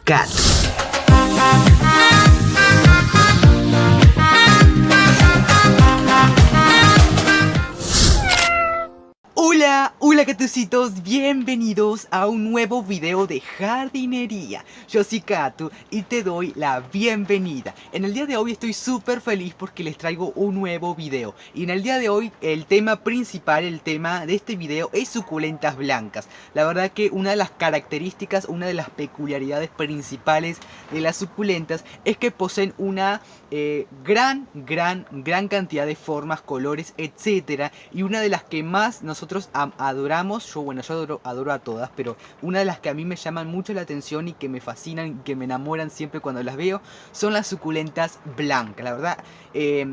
Cat. Hola catucitos, bienvenidos a un nuevo video de jardinería. Yo soy Catu y te doy la bienvenida. En el día de hoy estoy súper feliz porque les traigo un nuevo video. Y en el día de hoy el tema principal, el tema de este video es suculentas blancas. La verdad que una de las características, una de las peculiaridades principales de las suculentas es que poseen una gran cantidad de formas, colores, etcétera. Y una de las que más nosotros adoramos, yo adoro a todas, pero una de las que a mí me llaman mucho la atención y que me fascinan y que me enamoran siempre cuando las veo son las suculentas blancas. La verdad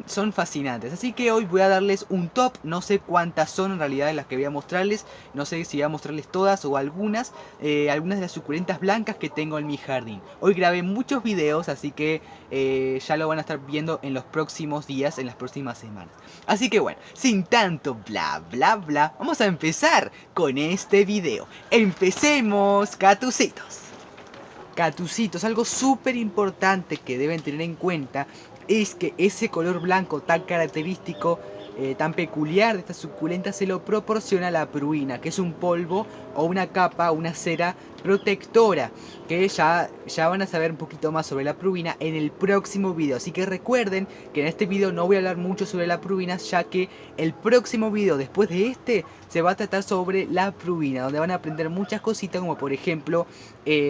son fascinantes, así que hoy voy a darles un top. No sé cuántas son en realidad de las que voy a mostrarles, no sé si voy a mostrarles todas o algunas de las suculentas blancas que tengo en mi jardín. Hoy grabé muchos videos, así que ya lo van a estar viendo en los próximos días, en las próximas semanas. Así que bueno, sin tanto bla vamos a empezar con este video. Empecemos, catucitos. Catucitos, algo súper importante que deben tener en cuenta es que ese color blanco tan característico, tan peculiar de esta suculenta, se lo proporciona la pruina, que es un polvo o una capa, una cera protectora, que ya van a saber un poquito más sobre la pruina en el próximo video. Así que recuerden que en este video no voy a hablar mucho sobre la pruina, ya que el próximo video después de este se va a tratar sobre la pruina, donde van a aprender muchas cositas, como por ejemplo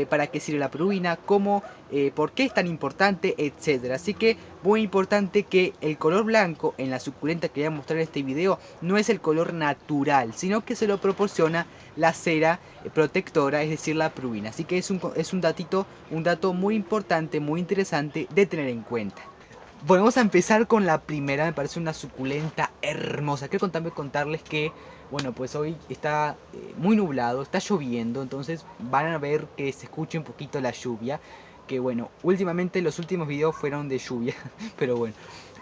para qué sirve la pruina, por qué es tan importante, etcétera. Así que muy importante que el color blanco en la suculenta que voy a mostrar en este video no es el color natural, sino que se lo proporciona la cera protectora, es decir, la pruina. Así que es un dato muy importante, muy interesante de tener en cuenta. Bueno, vamos a empezar con la primera. Me parece una suculenta hermosa. Quiero contarles que, bueno, pues hoy está muy nublado, está lloviendo, entonces van a ver que se escucha un poquito la lluvia. Que bueno, últimamente los últimos videos fueron de lluvia, pero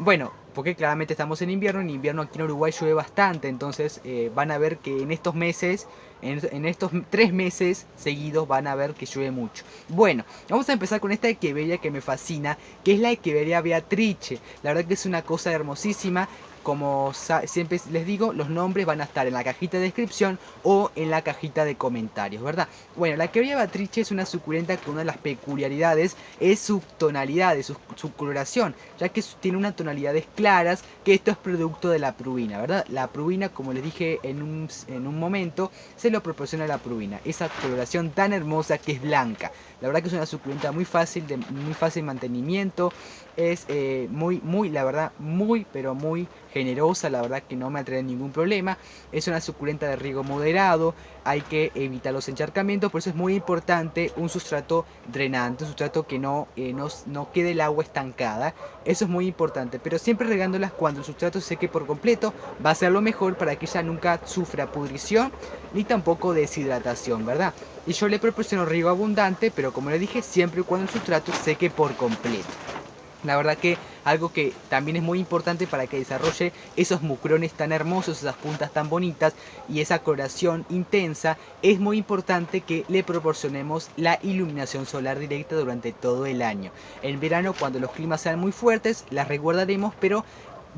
bueno, porque claramente estamos en invierno aquí en Uruguay llueve bastante, entonces van a ver que en estos meses, en estos 3 meses seguidos van a ver que llueve mucho. Bueno, vamos a empezar con esta echeveria que me fascina, que es la echeveria Beatrice. La verdad que es una cosa hermosísima. Como siempre les digo, los nombres van a estar en la cajita de descripción o en la cajita de comentarios, ¿verdad? Bueno, la echeveria Beatrice es una suculenta que una de las peculiaridades es su tonalidad, su coloración, ya que tiene unas tonalidades claras, que esto es producto de la pruina, ¿verdad? La pruina, como les dije en un momento, se lo proporciona la pruina, esa coloración tan hermosa que es blanca. La verdad que es una suculenta muy fácil mantenimiento. Es la verdad, pero muy generosa. La verdad que no me trae ningún problema. Es una suculenta de riego moderado. Hay que evitar los encharcamientos. Por eso es muy importante un sustrato drenante, un sustrato que no quede el agua estancada. Eso es muy importante. Pero siempre regándolas cuando el sustrato se seque por completo. Va a ser lo mejor para que ella nunca sufra pudrición ni tampoco deshidratación, ¿verdad? Y yo le proporciono riego abundante, pero como le dije, siempre y cuando el sustrato seque por completo. La verdad que algo que también es muy importante para que desarrolle esos mucrones tan hermosos, esas puntas tan bonitas y esa coloración intensa, es muy importante que le proporcionemos la iluminación solar directa durante todo el año. En verano, cuando los climas sean muy fuertes, las resguardaremos, pero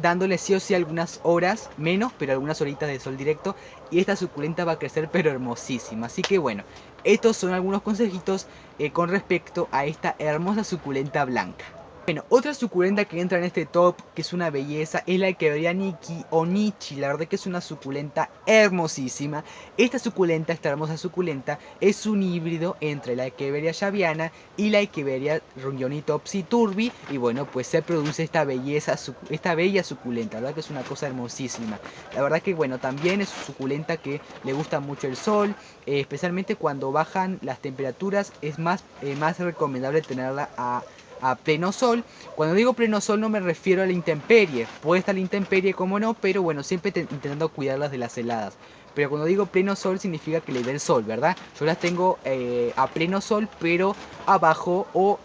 dándole sí o sí algunas horas menos, pero algunas horitas de sol directo, y esta suculenta va a crecer pero hermosísima. Así que bueno, estos son algunos consejitos con respecto a esta hermosa suculenta blanca. Bueno, otra suculenta que entra en este top, que es una belleza, es la echeveria Nikki o Nichi. La verdad que es una suculenta hermosísima. Esta hermosa suculenta, es un híbrido entre la echeveria llaviana y la echeveria Rungyonitopsis turbi. Y bueno, pues se produce esta bella suculenta. La verdad que es una cosa hermosísima. La verdad que bueno, también es suculenta que le gusta mucho el sol. Especialmente cuando bajan las temperaturas, es más recomendable tenerla a pleno sol. Cuando digo pleno sol no me refiero a la intemperie, puede estar la intemperie como no, pero bueno, siempre intentando cuidarlas de las heladas. Pero cuando digo pleno sol significa que le dé el sol, ¿verdad? Yo las tengo a pleno sol, pero abajo o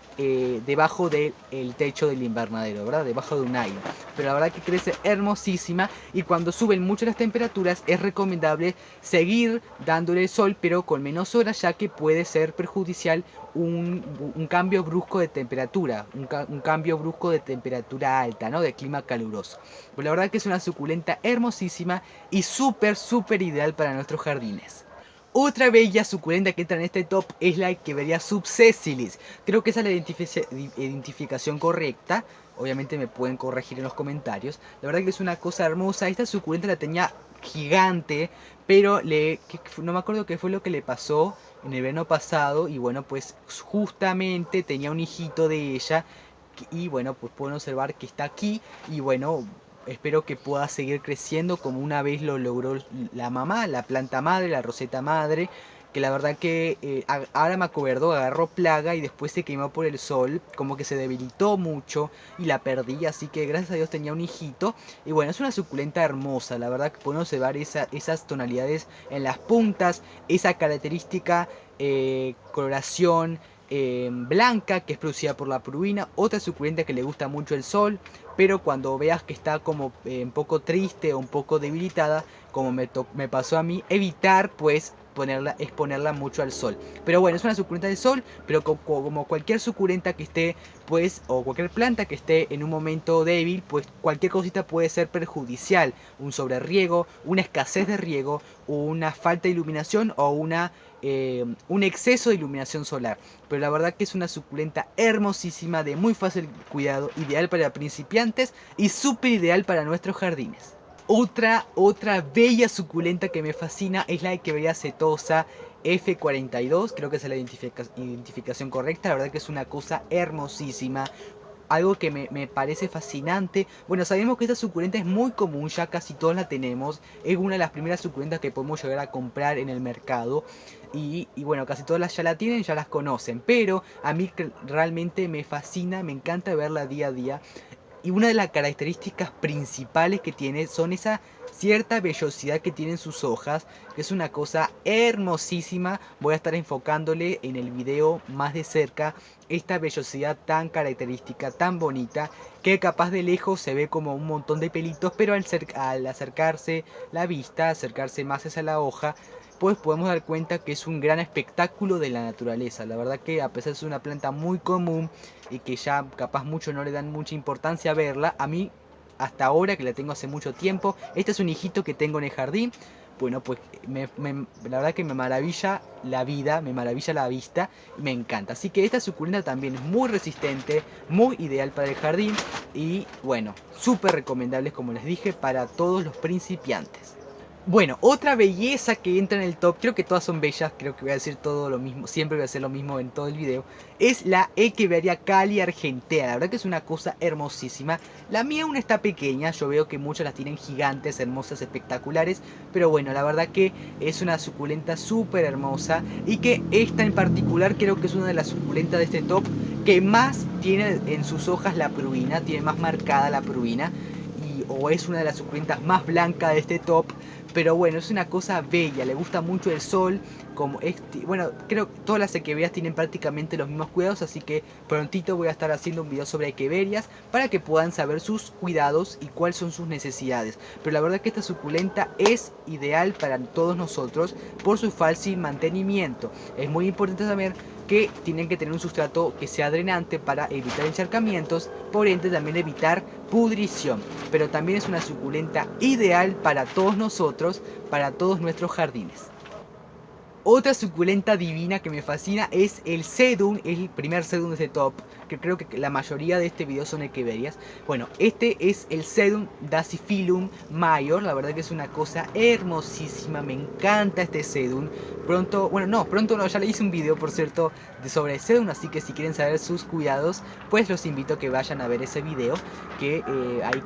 debajo del techo del invernadero, ¿verdad? Debajo de un aire. Pero la verdad que crece hermosísima, y cuando suben mucho las temperaturas es recomendable seguir dándole el sol, pero con menos horas, ya que puede ser perjudicial un cambio brusco de temperatura, un cambio brusco de temperatura alta, ¿no? De clima caluroso. Pues la verdad que es una suculenta hermosísima y súper ideal para nuestros jardines. Otra bella suculenta que entra en este top es la Echeveria subsessilis. Creo que esa es la identificación correcta. Obviamente me pueden corregir en los comentarios. La verdad que es una cosa hermosa. Esta suculenta la tenía gigante, pero no me acuerdo qué fue lo que le pasó en el verano pasado. Y bueno, pues justamente tenía un hijito de ella. Y bueno, pues pueden observar que está aquí. Y bueno, espero que pueda seguir creciendo como una vez lo logró la mamá, la planta madre, la roseta madre. Que la verdad que ahora me acuerdo, agarró plaga y después se quemó por el sol, como que se debilitó mucho y la perdí, así que gracias a Dios tenía un hijito. Y bueno, es una suculenta hermosa, la verdad que podemos observar esas tonalidades en las puntas, esa característica coloración blanca que es producida por la purina. Otra suculenta que le gusta mucho el sol, pero cuando veas que está como un poco triste o un poco debilitada, como me pasó a mí, evitar pues exponerla mucho al sol. Pero bueno, es una suculenta de sol, pero como cualquier suculenta que esté pues, o cualquier planta que esté en un momento débil, pues cualquier cosita puede ser perjudicial. Un sobreriego, una escasez de riego, una falta de iluminación o un exceso de iluminación solar. Pero la verdad que es una suculenta hermosísima, de muy fácil cuidado, ideal para principiantes y súper ideal para nuestros jardines. Otra bella suculenta que me fascina es la Echeveria setosa F42, creo que es la identificación correcta. La verdad que es una cosa hermosísima, algo que me parece fascinante. Bueno, sabemos que esta suculenta es muy común, ya casi todos la tenemos. Es una de las primeras suculentas que podemos llegar a comprar en el mercado. Y bueno, casi todas ya la tienen, ya las conocen. Pero a mí realmente me fascina, me encanta verla día a día. Y una de las características principales que tiene son esa cierta vellosidad que tienen sus hojas, que es una cosa hermosísima. Voy a estar enfocándole en el video más de cerca esta vellosidad tan característica, tan bonita, que capaz de lejos se ve como un montón de pelitos, pero al acercarse la vista, acercarse más hacia la hoja, pues podemos dar cuenta que es un gran espectáculo de la naturaleza. La verdad que a pesar de ser una planta muy común y que ya capaz muchos no le dan mucha importancia a verla, a mí hasta ahora, que la tengo hace mucho tiempo, este es un hijito que tengo en el jardín. Bueno, pues la verdad que me maravilla la vida, me maravilla la vista, me encanta. Así que esta suculenta también es muy resistente, muy ideal para el jardín y bueno, súper recomendable, como les dije, para todos los principiantes. Bueno, otra belleza que entra en el top, creo que todas son bellas, creo que voy a decir todo lo mismo, siempre voy a hacer lo mismo en todo el video, es la Echeveria Cali Argentea. La verdad que es una cosa hermosísima. La mía aún está pequeña, yo veo que muchas las tienen gigantes, hermosas, espectaculares, pero bueno, la verdad que es una suculenta súper hermosa, y que esta en particular creo que es una de las suculentas de este top que más tiene en sus hojas la pruina, tiene más marcada la pruina, o es una de las suculentas más blancas de este top. Pero bueno, es una cosa bella, le gusta mucho el sol. Bueno, creo que todas las Echeverias tienen prácticamente los mismos cuidados, así que prontito voy a estar haciendo un video sobre Echeverias para que puedan saber sus cuidados y cuáles son sus necesidades. Pero la verdad que esta suculenta es ideal para todos nosotros por su fácil mantenimiento. Es muy importante saber que tienen que tener un sustrato que sea drenante para evitar encharcamientos, por ende también evitar pudrición. Pero también es una suculenta ideal para todos nosotros, para todos nuestros jardines. Otra suculenta divina que me fascina es el sedum, el primer sedum de este top, que creo que la mayoría de este video son Echeverias. Bueno, este es el sedum Dasyphilum Major, la verdad que es una cosa hermosísima, me encanta este sedum. Pronto no, ya le hice un video por cierto sobre el sedum, así que si quieren saber sus cuidados, pues los invito a que vayan a ver ese video, que ahí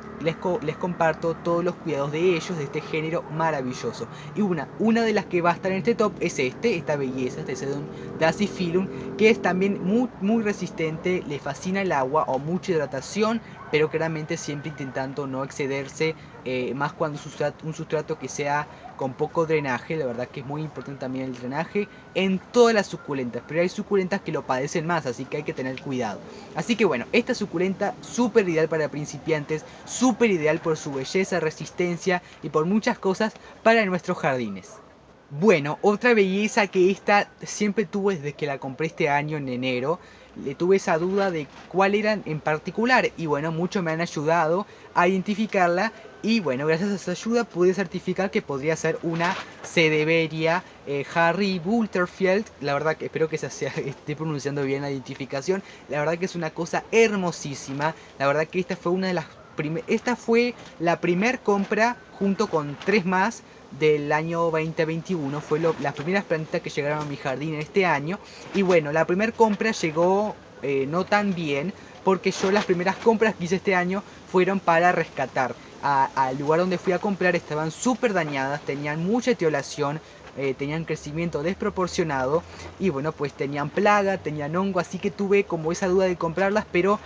les comparto todos los cuidados de ellos, de este género maravilloso. Y una de las que va a estar en este top es esta belleza, este sedum Dasyphilum, que es también muy resistente, le fascina el agua o mucha hidratación, pero claramente siempre intentando no excederse, más cuando es un sustrato que sea con poco drenaje. La verdad que es muy importante también el drenaje en todas las suculentas, pero hay suculentas que lo padecen más, así que hay que tener cuidado. Así que bueno, esta suculenta súper ideal para principiantes, súper ideal por su belleza, resistencia y por muchas cosas para nuestros jardines. Bueno, otra belleza que esta siempre tuve desde que la compré este año en enero. Le tuve esa duda de cuál era en particular, y bueno, muchos me han ayudado a identificarla. Y bueno, gracias a esa ayuda pude certificar que podría ser una Cedeveria Harry Butterfield. La verdad que espero que esté pronunciando bien la identificación. La verdad que es una cosa hermosísima. La verdad que esta fue una de las esta fue la primer compra junto con 3 más del año 2021. Fue las primeras plantitas que llegaron a mi jardín en este año. Y bueno, la primera compra llegó no tan bien, porque yo las primeras compras que hice este año fueron para rescatar. Al lugar donde fui a comprar estaban súper dañadas, tenían mucha etiolación, tenían crecimiento desproporcionado y bueno, pues tenían plaga, tenían hongo, así que tuve como esa duda de comprarlas, pero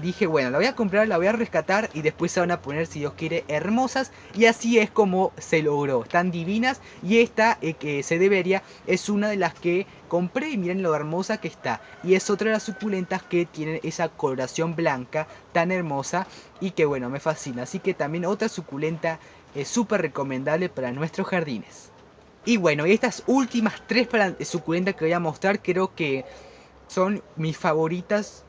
dije, bueno, la voy a comprar, la voy a rescatar y después se van a poner, si Dios quiere, hermosas. Y así es como se logró, están divinas. Y esta que se debería es una de las que compré y miren lo hermosa que está. Y es otra de las suculentas que tienen esa coloración blanca tan hermosa y que bueno, me fascina. Así que también otra suculenta es súper recomendable para nuestros jardines. Y bueno, y estas últimas tres suculentas que voy a mostrar creo que son mis favoritas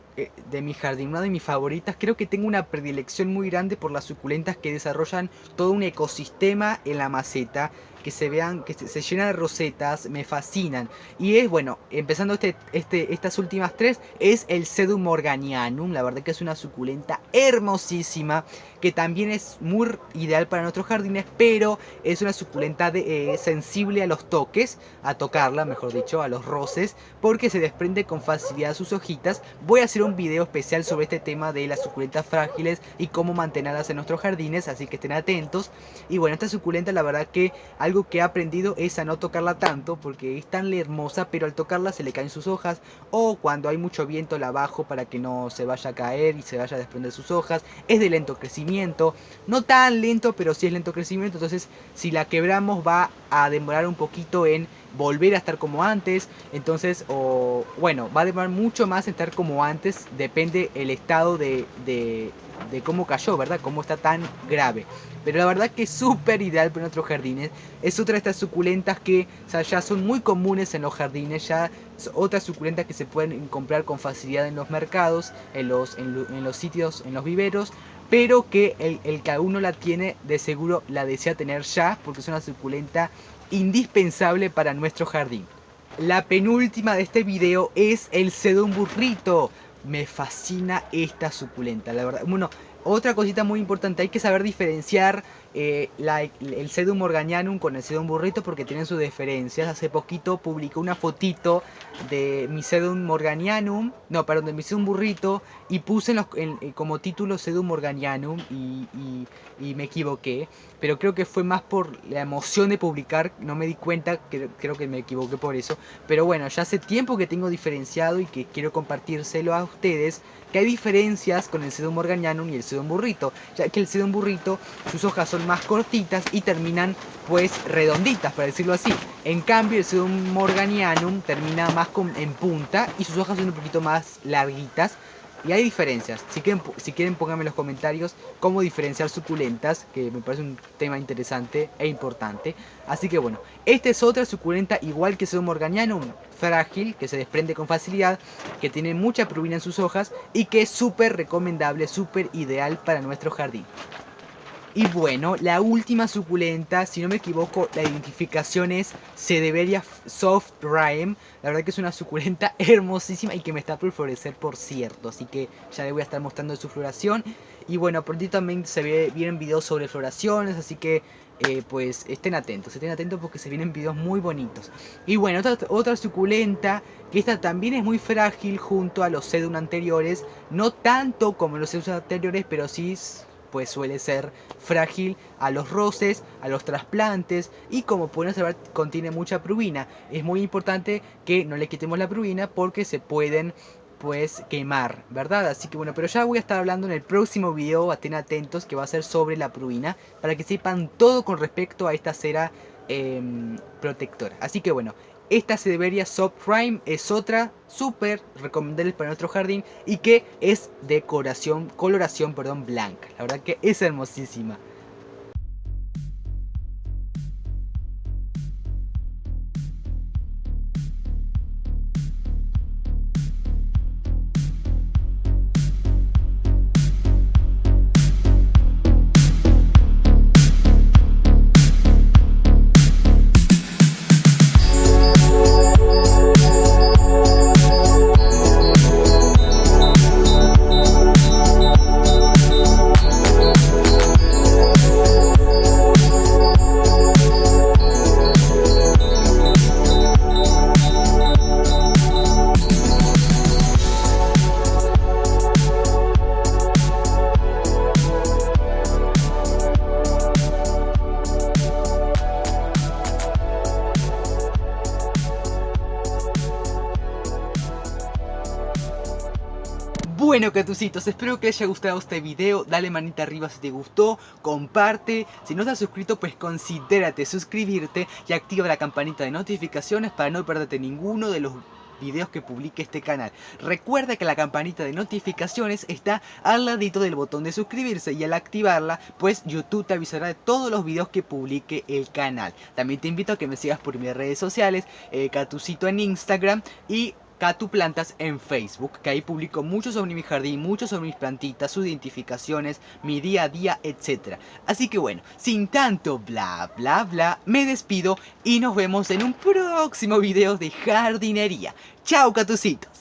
de mi jardín, una de mis favoritas. Creo que tengo una predilección muy grande por las suculentas que desarrollan todo un ecosistema en la maceta, que se vean, que se llena de rosetas, me fascinan. Y es bueno, empezando estas últimas tres, es el Sedum morganianum. La verdad que es una suculenta hermosísima, que también es muy ideal para nuestros jardines, pero es una suculenta sensible a los toques, a tocarla, mejor dicho, a los roces, porque se desprende con facilidad sus hojitas. Voy a hacer un video especial sobre este tema de las suculentas frágiles y cómo mantenerlas en nuestros jardines, así que estén atentos. Y bueno, esta suculenta, la verdad que algo que he aprendido es a no tocarla tanto, porque es tan hermosa, pero al tocarla se le caen sus hojas, o cuando hay mucho viento la bajo para que no se vaya a caer y se vaya a desprender sus hojas. Es de lento crecimiento, no tan lento, pero sí es lento crecimiento, entonces si la quebramos va a demorar un poquito en volver a estar como antes. Entonces, o bueno, va a demorar mucho más en estar como antes, depende el estado de cómo cayó, ¿verdad? Cómo está tan grave. Pero la verdad que es súper ideal para nuestros jardines. Es otra de estas suculentas que, o sea, ya son muy comunes en los jardines. Ya otras suculentas que se pueden comprar con facilidad en los mercados, en los sitios, en los viveros. Pero que el que uno la tiene, de seguro la desea tener ya, porque es una suculenta indispensable para nuestro jardín. La penúltima de este video es el Sedum burrito. Me fascina esta suculenta, la verdad. Bueno, otra cosita muy importante, hay que saber diferenciar el Sedum morganianum con el Sedum burrito, porque tienen sus diferencias. Hace poquito publicé una fotito de mi Sedum morganianum, no, perdón, de mi Sedum burrito, y puse como título Sedum morganianum y me equivoqué. Pero creo que fue más por la emoción de publicar, no me di cuenta, creo que me equivoqué por eso. Pero bueno, ya hace tiempo que tengo diferenciado y que quiero compartírselo a ustedes, que hay diferencias con el Sedum morganianum y el Sedum burrito, ya que el Sedum burrito, sus hojas son más cortitas y terminan pues redonditas, para decirlo así. En cambio el Sedum morganianum termina más en punta y sus hojas son un poquito más larguitas. Y hay diferencias. Si quieren pónganme en los comentarios cómo diferenciar suculentas, que me parece un tema interesante e importante. Así que bueno, esta es otra suculenta igual que Sedum morganianum, frágil, que se desprende con facilidad, que tiene mucha prurina en sus hojas y que es súper recomendable, súper ideal para nuestro jardín. Y bueno, la última suculenta, si no me equivoco, la identificación es Cedeveria Soft Rime. La verdad que es una suculenta hermosísima y que me está por florecer, por cierto. Así que ya les voy a estar mostrando su floración. Y bueno, pronto también vienen videos sobre floraciones, así que pues estén atentos porque se vienen videos muy bonitos. Y bueno, otra suculenta, que esta también es muy frágil junto a los sedum anteriores. No tanto como los sedum anteriores, pero sí pues suele ser frágil a los roces, a los trasplantes, y como pueden observar contiene mucha prurina. Es muy importante que no le quitemos la prurina porque se pueden pues quemar, ¿verdad? Así que bueno, pero ya voy a estar hablando en el próximo video, estén atentos, que va a ser sobre la pruina, para que sepan todo con respecto a esta cera protectora. Así que bueno, esta Cedeveria Soft Prime es otra súper recomendable para nuestro jardín y que es coloración blanca. La verdad que es hermosísima. Bueno, catucitos, espero que les haya gustado este video. Dale manita arriba si te gustó, comparte. Si no estás suscrito, pues considérate suscribirte y activa la campanita de notificaciones para no perderte ninguno de los videos que publique este canal. Recuerda que la campanita de notificaciones está al ladito del botón de suscribirse y al activarla, pues YouTube te avisará de todos los videos que publique el canal. También te invito a que me sigas por mis redes sociales, Catucito en Instagram y Catu Plantas en Facebook, que ahí publico mucho sobre mi jardín, mucho sobre mis plantitas, sus identificaciones, mi día a día, etc. Así que bueno, sin tanto bla bla bla, me despido y nos vemos en un próximo video de jardinería. ¡Chao, catucitos!